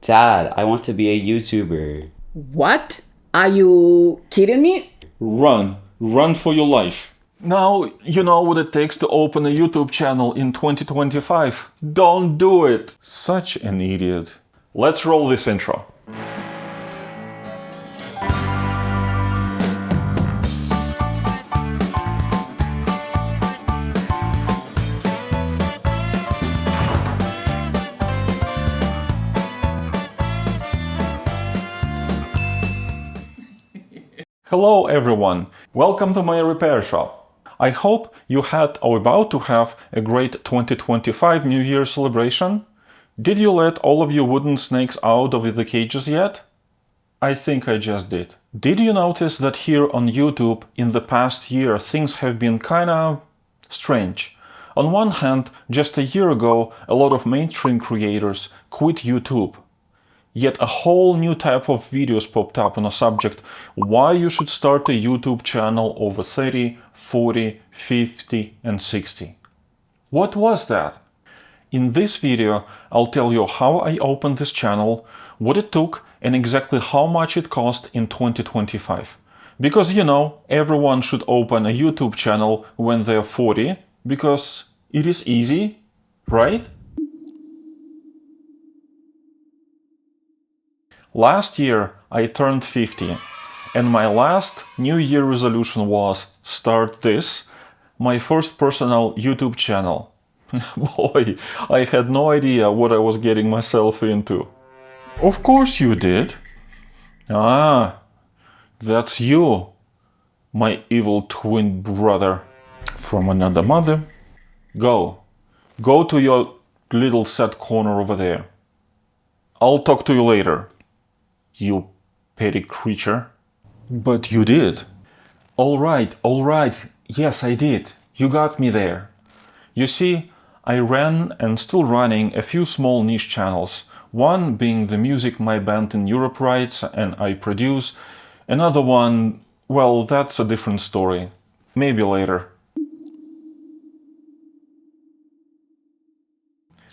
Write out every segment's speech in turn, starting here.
Dad, I want to be a YouTuber. What? Are you kidding me? Run. Run for your life. Now you know what it takes to open a YouTube channel in 2025. Don't do it. Such an idiot. Let's roll this intro. Hello everyone, welcome to my repair shop. I hope you had or about to have a great 2025 New Year celebration. Did you let all of your wooden snakes out of the cages yet? I think I just did. Did you notice that here on YouTube in the past year things have been kinda strange? On one hand, just a year ago a lot of mainstream creators quit YouTube. Yet a whole new type of videos popped up on a subject why you should start a YouTube channel over 30, 40, 50 and 60. What was that? In this video I'll tell you how I opened this channel, what it took and exactly how much it cost in 2025. Because you know, everyone should open a YouTube channel when they're 40 because it is easy, right? Last year I turned 50 and my last New Year resolution was start this, my first personal YouTube channel. Boy, I had no idea what I was getting myself into. Of course you did. Ah, that's you, my evil twin brother from another mother. Go to your little sad corner over there. I'll talk to you later. You petty creature. But you did. All right. Yes, I did. You got me there. You see, I ran and still running a few small niche channels. One being the music my band in Europe writes and I produce. Another one, well, that's a different story. Maybe later.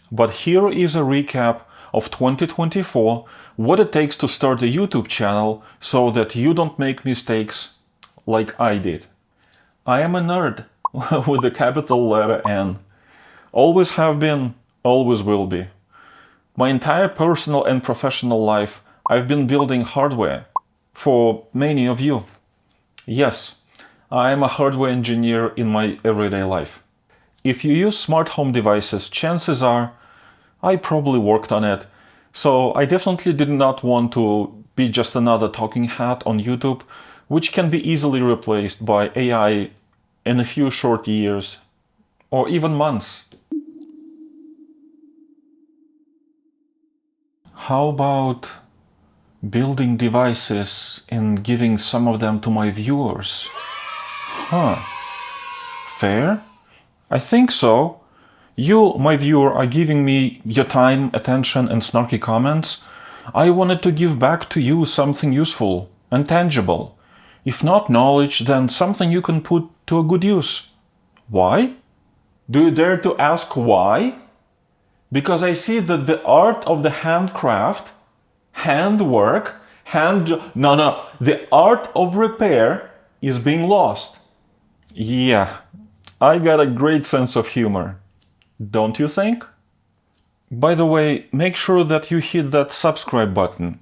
But here is a recap of 2024, what it takes to start a YouTube channel so that you don't make mistakes like I did. I am a nerd with a capital letter N. Always have been, always will be. My entire personal and professional life I've been building hardware for many of you. Yes, I am a hardware engineer in my everyday life. If you use smart home devices, chances are I probably worked on it, so I definitely did not want to be just another talking head on YouTube, which can be easily replaced by AI in a few short years, or even months. How about building devices and giving some of them to my viewers? Huh. Fair? I think so. You, my viewer, are giving me your time, attention and snarky comments. I wanted to give back to you something useful and tangible. If not knowledge, then something you can put to a good use. Why? Do you dare to ask why? Because I see that the art of the handcraft, handwork, the art of repair is being lost. Yeah, I got a great sense of humor. Don't you think? By the way, make sure that you hit that subscribe button,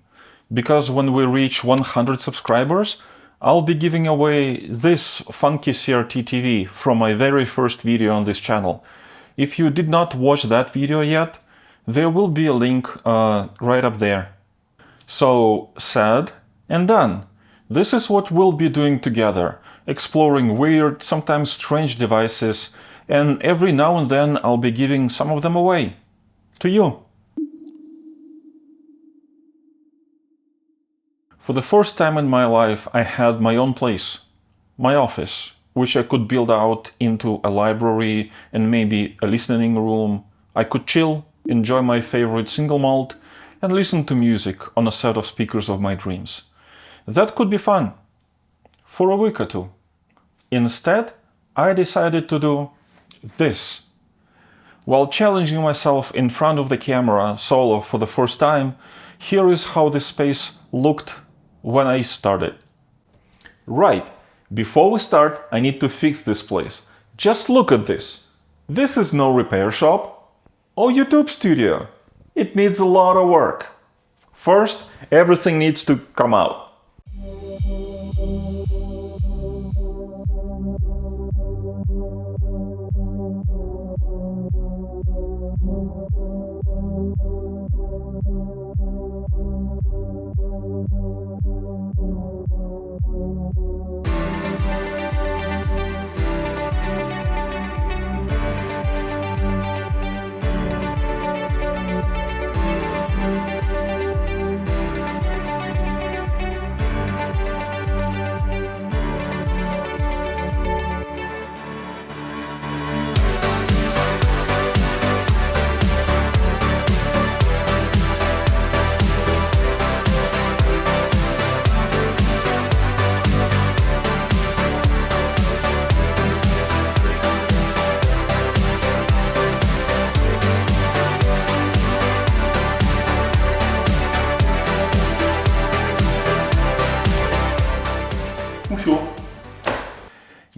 because when we reach 100 subscribers, I'll be giving away this funky CRT TV from my very first video on this channel. If you did not watch that video yet, there will be a link right up there. So, said and done. This is what we'll be doing together, exploring weird, sometimes strange devices, and every now and then I'll be giving some of them away. To you. For the first time in my life, I had my own place, my office, which I could build out into a library and maybe a listening room. I could chill, enjoy my favorite single malt, and listen to music on a set of speakers of my dreams. That could be fun. For a week or two. Instead, I decided to do this. While challenging myself in front of the camera solo for the first time, Here is how this space looked when I started. Right, before we start, I need to fix this place. Just look at this. This is no repair shop or YouTube studio. It needs a lot of work. First, everything needs to come out.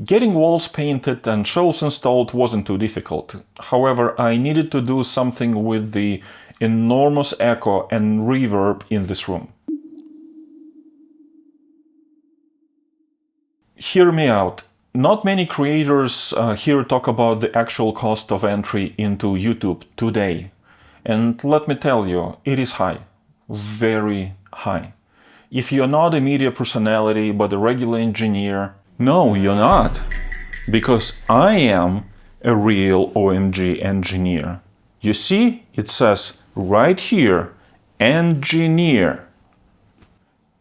Getting walls painted and shelves installed wasn't too difficult. However, I needed to do something with the enormous echo and reverb in this room. Hear me out. Not many creators here talk about the actual cost of entry into YouTube today. And let me tell you, it is high. Very high. If you're not a media personality but a regular engineer, no, you're not. Because I am a real OMG engineer. You see, it says right here, engineer.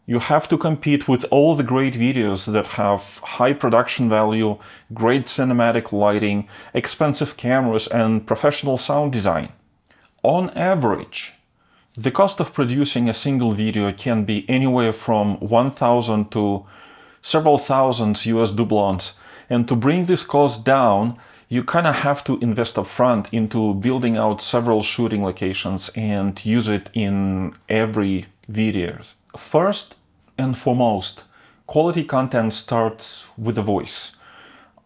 You have to compete with all the great videos that have high production value, great cinematic lighting, expensive cameras, and professional sound design. On average, the cost of producing a single video can be anywhere from 1,000 to several thousands US doublons. And to bring this cost down, you kind of have to invest upfront into building out several shooting locations and use it in every videos. First and foremost, quality content starts with the voice.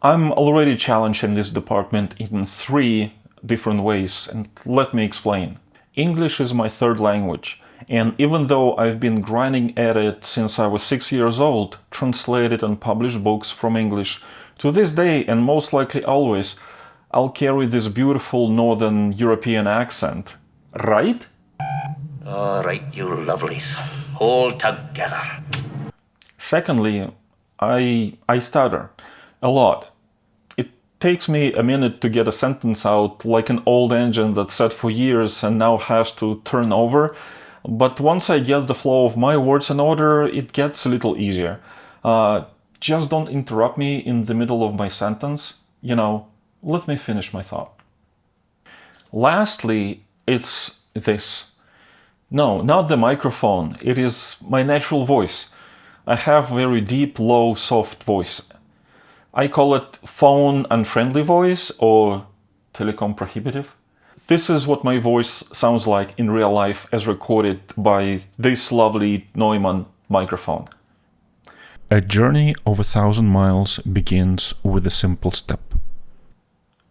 I'm already challenged in this department in 3 different ways, and let me explain. English is my third language, and even though I've been grinding at it since I was 6 years old, translated and published books from English, to this day, and most likely always, I'll carry this beautiful Northern European accent. Right? All right, you lovelies. Hold together. Secondly, I stutter a lot. It takes me a minute to get a sentence out, like an old engine that's sat for years and now has to turn over. But once I get the flow of my words in order, it gets a little easier. Just don't interrupt me in the middle of my sentence. Let me finish my thought. Lastly, it's this. No, not the microphone. It is my natural voice. I have very deep, low, soft voice. I call it phone unfriendly voice or telecom prohibitive. This is what my voice sounds like in real life as recorded by this lovely Neumann microphone. A journey of 1,000 miles begins with a simple step.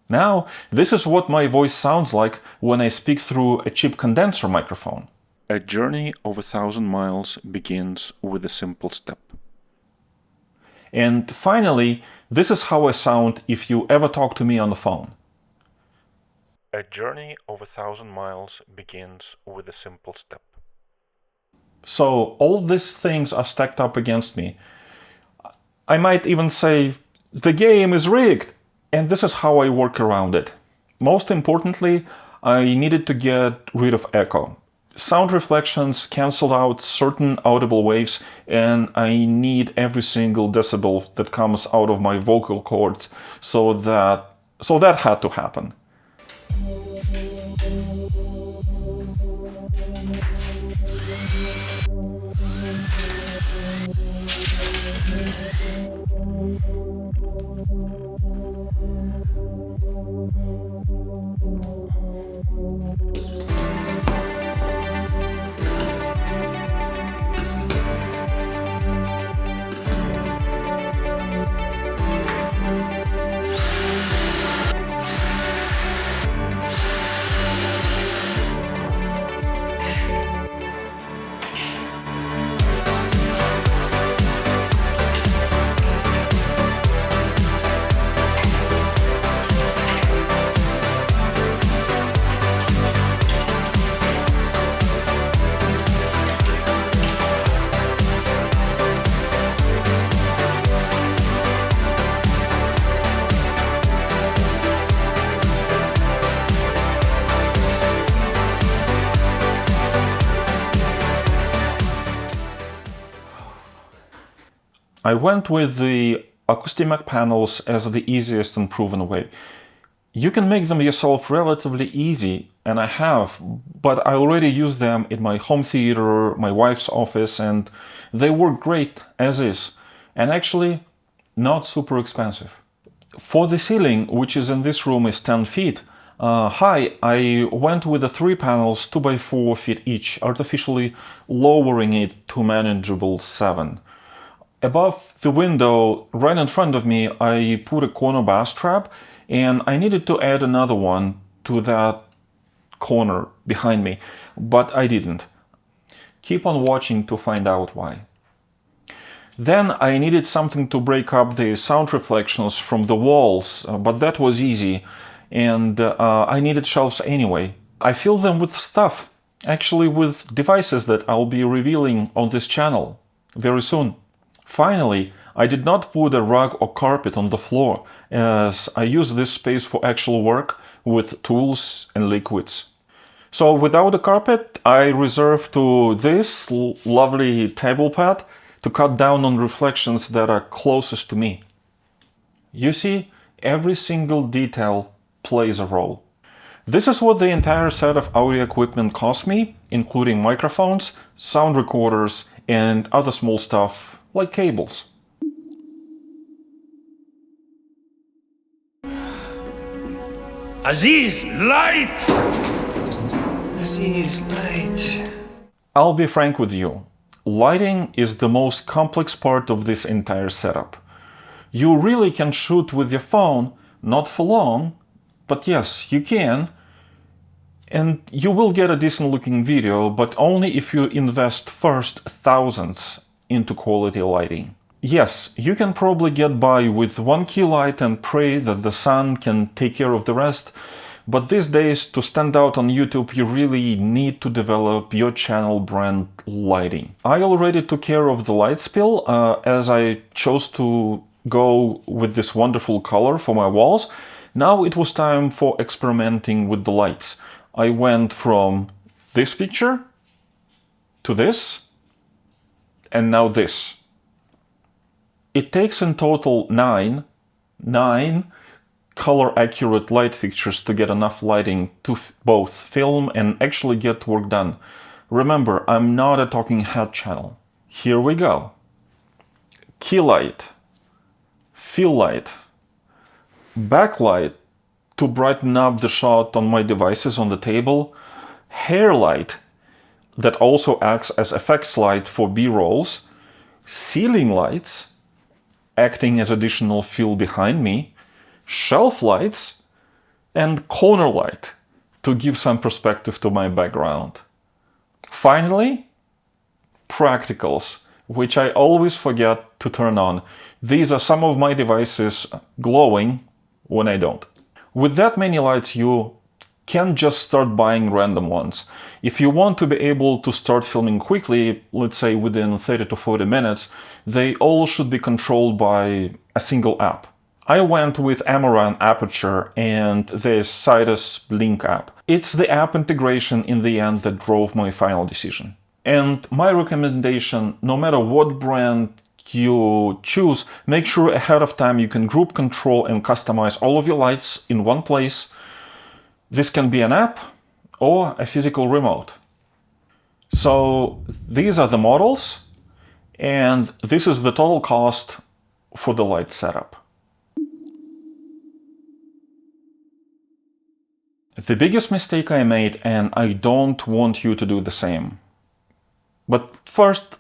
Now, this is what my voice sounds like when I speak through a cheap condenser microphone. A journey of 1,000 miles begins with a simple step. And finally, this is how I sound if you ever talk to me on the phone. A journey of 1,000 miles begins with a simple step. So all these things are stacked up against me. I might even say, the game is rigged, and this is how I work around it. Most importantly, I needed to get rid of echo. Sound reflections canceled out certain audible waves, and I need every single decibel that comes out of my vocal cords, so that had to happen. I went with the acoustic panels as the easiest and proven way. You can make them yourself relatively easy, and I have, but I already use them in my home theater, my wife's office, and they work great as is, and actually not super expensive. For the ceiling, which is in this room is 10 feet high, I went with the 3 panels 2 by 4 feet each, artificially lowering it to manageable 7. Above the window, right in front of me, I put a corner bass trap, and I needed to add another one to that corner behind me, but I didn't. Keep on watching to find out why. Then I needed something to break up the sound reflections from the walls, but that was easy, and I needed shelves anyway. I filled them with stuff, actually with devices that I'll be revealing on this channel very soon. Finally, I did not put a rug or carpet on the floor, as I use this space for actual work with tools and liquids. So without a carpet, I reserve to this lovely table pad to cut down on reflections that are closest to me. You see, every single detail plays a role. This is what the entire set of audio equipment cost me, including microphones, sound recorders, and other small stuff like cables. Aziz, light! Aziz, light. I'll be frank with you. Lighting is the most complex part of this entire setup. You really can shoot with your phone, not for long, but yes, you can. And you will get a decent looking video, but only if you invest first thousands into quality lighting. Yes, you can probably get by with one key light and pray that the sun can take care of the rest, but these days, to stand out on YouTube, you really need to develop your channel brand lighting. I already took care of the light spill, as I chose to go with this wonderful color for my walls. Now it was time for experimenting with the lights. I went from this picture to this, and now this. It takes in total nine color-accurate light fixtures to get enough lighting to both film and actually get work done. Remember, I'm not a talking head channel. Here we go. Key light, fill light, backlight to brighten up the shot on my devices on the table, hair light that also acts as effects light for B-rolls, ceiling lights acting as additional fill behind me, shelf lights, and corner light to give some perspective to my background. Finally, practicals, which I always forget to turn on. These are some of my devices glowing when I don't. With that many lights, you can just start buying random ones. If you want to be able to start filming quickly, let's say within 30 to 40 minutes, they all should be controlled by a single app. I went with Amaran Aperture and the Sidus Link app. It's the app integration in the end that drove my final decision. And my recommendation, no matter what brand you choose, make sure ahead of time you can group control and customize all of your lights in one place. This can be an app or a physical remote. So these are the models, and this is the total cost for the light setup. The biggest mistake I made, and I don't want you to do the same. But first,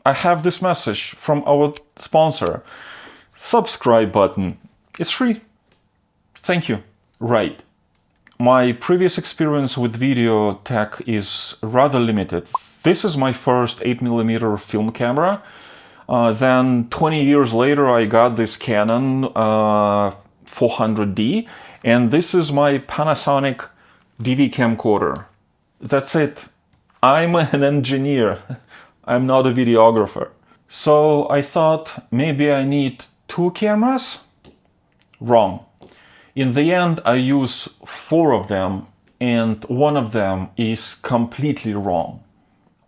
I have this message from our sponsor. Subscribe button. It's free. Thank you. Right. My previous experience with video tech is rather limited. This is my first 8mm film camera. Then 20 years later, I got this Canon 400D, and this is my Panasonic DV camcorder. That's it. I'm an engineer. I'm not a videographer. So I thought maybe I need 2 cameras? Wrong. In the end, I use 4 of them, and one of them is completely wrong.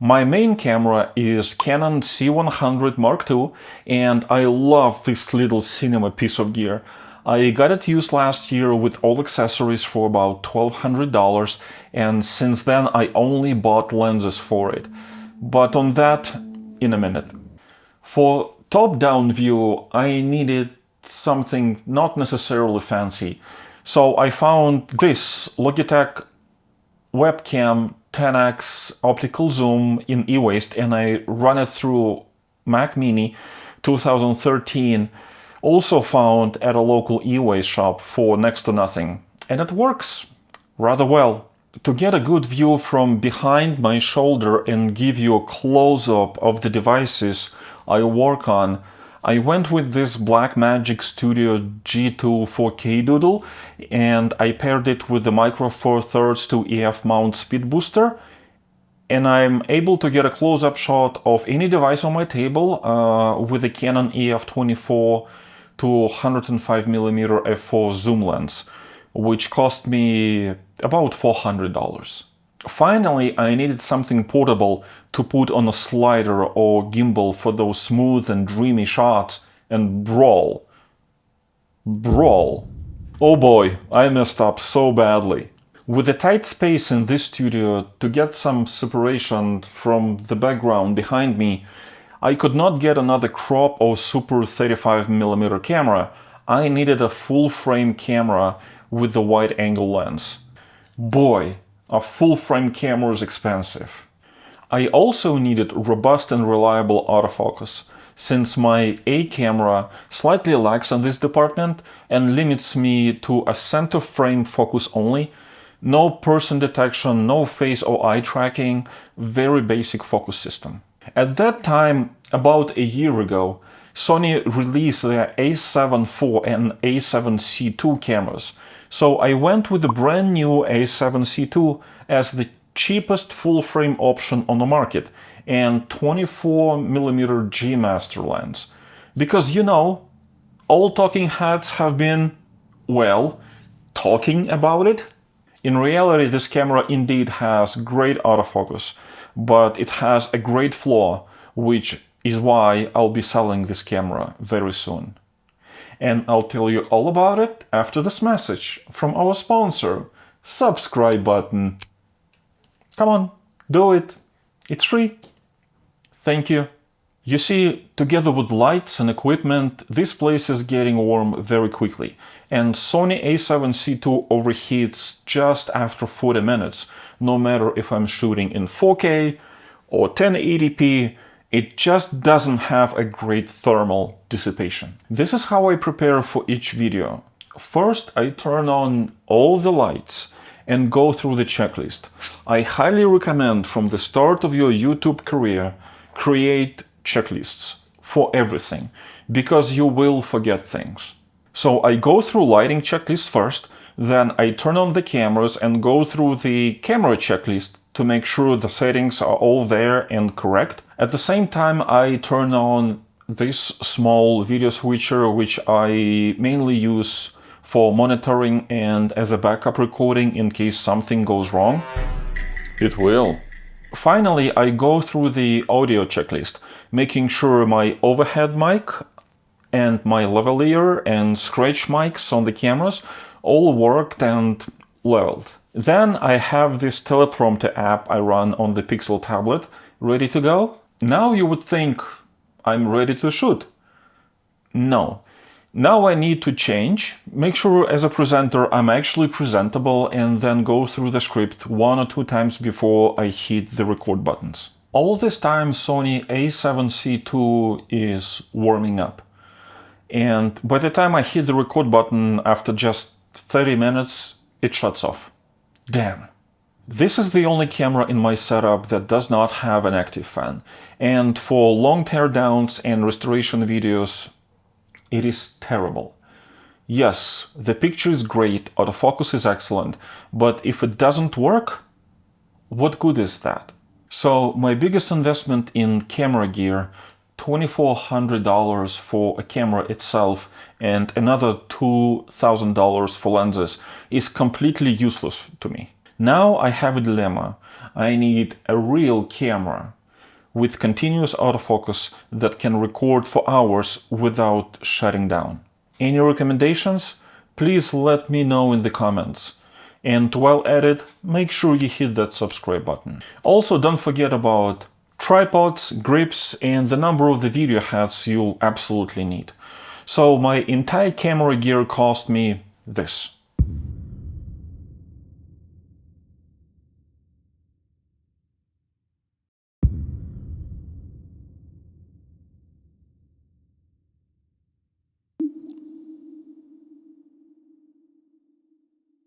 My main camera is Canon C100 Mark II, and I love this little cinema piece of gear. I got it used last year with all accessories for about $1,200, and since then I only bought lenses for it. But on that in a minute. For top-down view, I needed something not necessarily fancy. So I found this Logitech webcam 10x optical zoom in e-waste, and I run it through Mac Mini 2013, also found at a local e-waste shop for next to nothing. And it works rather well. To get a good view from behind my shoulder and give you a close-up of the devices I work on, I went with this Blackmagic Studio G2 4K doodle, and I paired it with the Micro Four Thirds to EF mount speed booster, and I'm able to get a close-up shot of any device on my table with the Canon EF24 to 105mm f4 zoom lens, which cost me about $400. Finally, I needed something portable to put on a slider or gimbal for those smooth and dreamy shots, and brawl. Oh boy, I messed up so badly. With the tight space in this studio, to get some separation from the background behind me, I could not get another crop or super 35mm camera. I needed a full-frame camera with the wide-angle lens. Boy, a full-frame camera is expensive. I also needed robust and reliable autofocus, since my A camera slightly lacks in this department and limits me to a center frame focus only, no person detection, no face or eye tracking, very basic focus system. At that time, about a year ago, Sony released their A7 IV and A7C II cameras, so I went with the brand new A7C II as the cheapest full-frame option on the market, and 24mm G Master lens. Because, you know, all talking heads have been, well, talking about it. In reality, this camera indeed has great autofocus, but it has a great flaw, which is why I'll be selling this camera very soon. And I'll tell you all about it after this message from our sponsor. Subscribe button. Come on, do it. It's free. Thank you. You see, together with lights and equipment, this place is getting warm very quickly. And Sony A7C II overheats just after 40 minutes, no matter if I'm shooting in 4K or 1080p. It just doesn't have a great thermal dissipation. This is how I prepare for each video. First, I turn on all the lights and go through the checklist. I highly recommend from the start of your YouTube career, create checklists for everything, because you will forget things. So I go through lighting checklist first, then I turn on the cameras and go through the camera checklist to make sure the settings are all there and correct. At the same time, I turn on this small video switcher, which I mainly use for monitoring and as a backup recording in case something goes wrong. It will. Finally, I go through the audio checklist, making sure my overhead mic and my lavalier and scratch mics on the cameras all worked and leveled. Then I have this teleprompter app I run on the Pixel tablet ready to go. Now you would think I'm ready to shoot. No. Now I need to change, make sure as a presenter I'm actually presentable, and then go through the script 1 or 2 times before I hit the record buttons. All this time Sony A7C II is warming up. And by the time I hit the record button after just 30 minutes, it shuts off. Damn. This is the only camera in my setup that does not have an active fan. And for long teardowns and restoration videos, it is terrible. Yes, the picture is great, autofocus is excellent, but if it doesn't work, what good is that? So my biggest investment in camera gear, $2,400 for a camera itself and another $2,000 for lenses, is completely useless to me. Now I have a dilemma. I need a real camera with continuous autofocus that can record for hours without shutting down. Any recommendations? Please let me know in the comments. And while at it, make sure you hit that subscribe button. Also, don't forget about tripods, grips, and the number of the video heads you'll absolutely need. So my entire camera gear cost me this.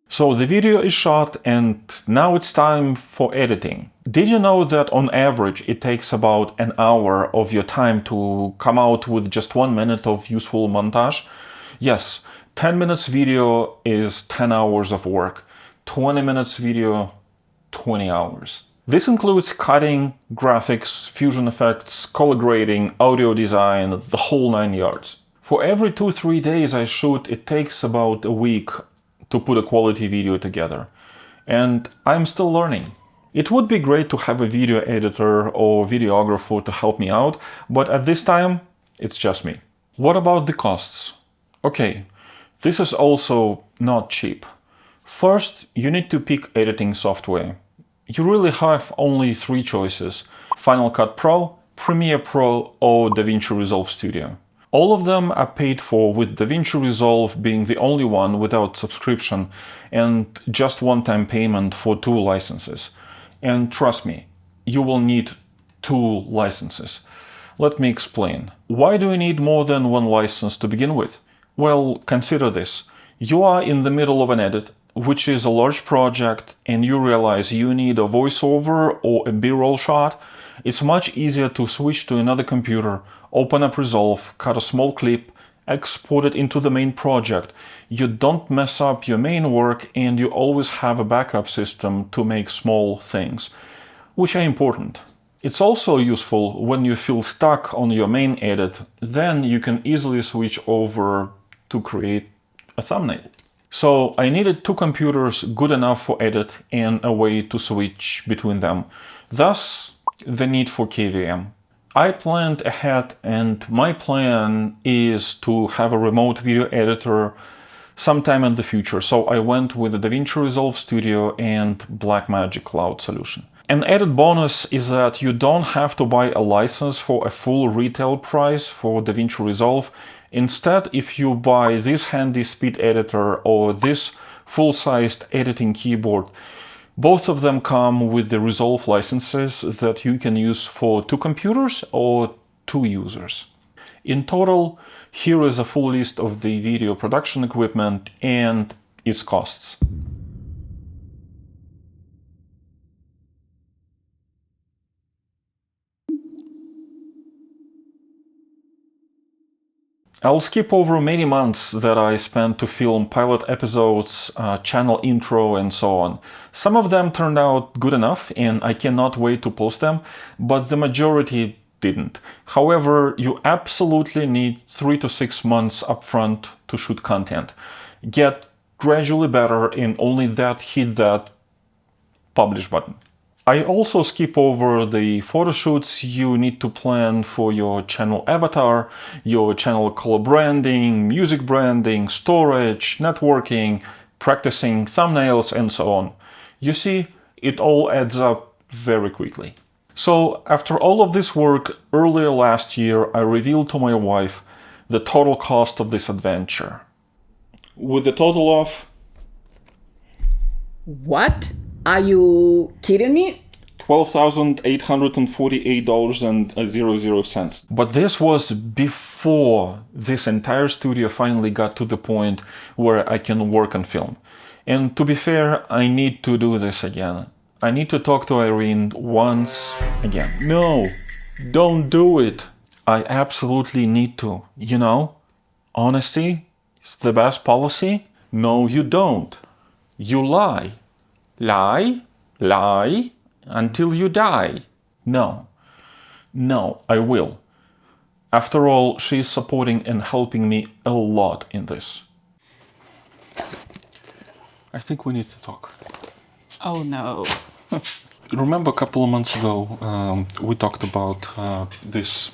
So the video is shot and now it's time for editing. Did you know that on average it takes about an hour of your time to come out with just 1 minute of useful montage? Yes, 10 minutes video is 10 hours of work, 20 minutes video, 20 hours. This includes cutting, graphics, fusion effects, color grading, audio design, the whole 9 yards. For every 2-3 days I shoot, it takes about a week to put a quality video together. And I'm still learning. It would be great to have a video editor or videographer to help me out, but at this time, it's just me. What about the costs? Okay, this is also not cheap. First, you need to pick editing software. You really have only 3 choices: Final Cut Pro, Premiere Pro, or DaVinci Resolve Studio. All of them are paid for, with DaVinci Resolve being the only one without subscription and just one-time payment for 2 licenses. And trust me, you will need 2 licenses. Let me explain. Why do you need more than 1 license to begin with? Well, consider this. You are in the middle of an edit, which is a large project, and you realize you need a voiceover or a B-roll shot. It's much easier to switch to another computer, open up Resolve, cut a small clip, export it into the main project. You don't mess up your main work, and you always have a backup system to make small things, which are important. It's also useful when you feel stuck on your main edit. Then you can easily switch over to create a thumbnail. So I needed 2 computers good enough for edit and a way to switch between them. Thus, the need for KVM. I planned ahead, and my plan is to have a remote video editor sometime in the future. So I went with the DaVinci Resolve Studio and Blackmagic Cloud solution. An added bonus is that you don't have to buy a license for a full retail price for DaVinci Resolve. Instead, if you buy this handy speed editor or this full-sized editing keyboard, both of them come with the Resolve licenses that you can use for 2 computers or 2 users. In total, here is a full list of the video production equipment and its costs. I'll skip over many months that I spent to film pilot episodes, channel intro, and so on. Some of them turned out good enough, and I cannot wait to post them, but the majority didn't. However, you absolutely need 3 to 6 months upfront to shoot content. Get gradually better, and only that hit that publish button. I also skip over the photo shoots you need to plan for your channel avatar, your channel color branding, music branding, storage, networking, practicing thumbnails, and so on. You see, it all adds up very quickly. So after all of this work, earlier last year, I revealed to my wife the total cost of this adventure. With a total of... What? Are you kidding me? $12,848.00. But this was before this entire studio finally got to the point where I can work and film. And to be fair, I need to do this again. I need to talk to Irene once again. No, don't do it. I absolutely need to. You know, honesty is the best policy. No, you don't. You lie. Lie, lie, until you die. No, I will. After all, she is supporting and helping me a lot in this. I think we need to talk. Oh no. remember a couple of months ago we talked about this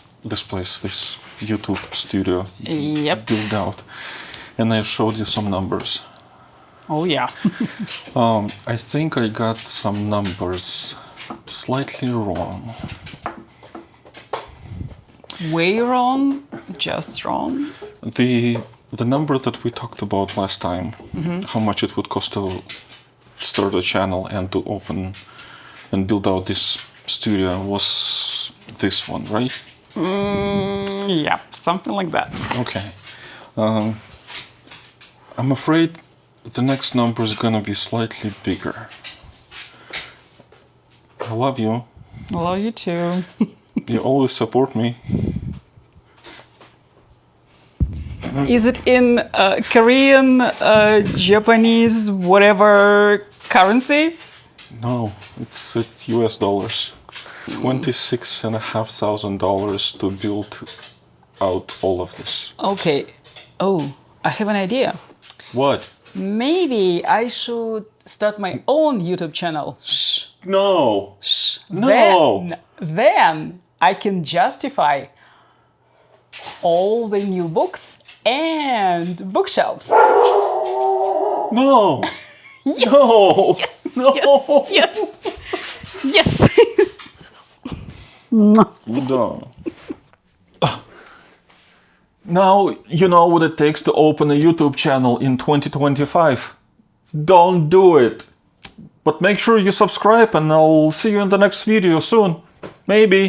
place, this YouTube studio Yep. built out, and I showed you some numbers. Oh yeah. I think I got some numbers slightly wrong. Way wrong, just wrong. The number that we talked about last time, how much it would cost to start a channel and to open and build out this studio, was this one, right? Yep, something like that. Okay. I'm afraid the next number is gonna be slightly bigger. I love you. I love you too. You always support me. Is it in Korean, Japanese, whatever currency? No, it's US dollars. $26,500 to build out all of this. Okay. Oh, I have an idea. What? Maybe I should start my own YouTube channel. Shh. No. Shh. No. Then I can justify all the new books and bookshelves. No. Yes. No. Yes. No. Yes. Yes. No. Now you know what it takes to open a YouTube channel in 2025. Don't do it. But make sure you subscribe and I'll see you in the next video soon. Maybe.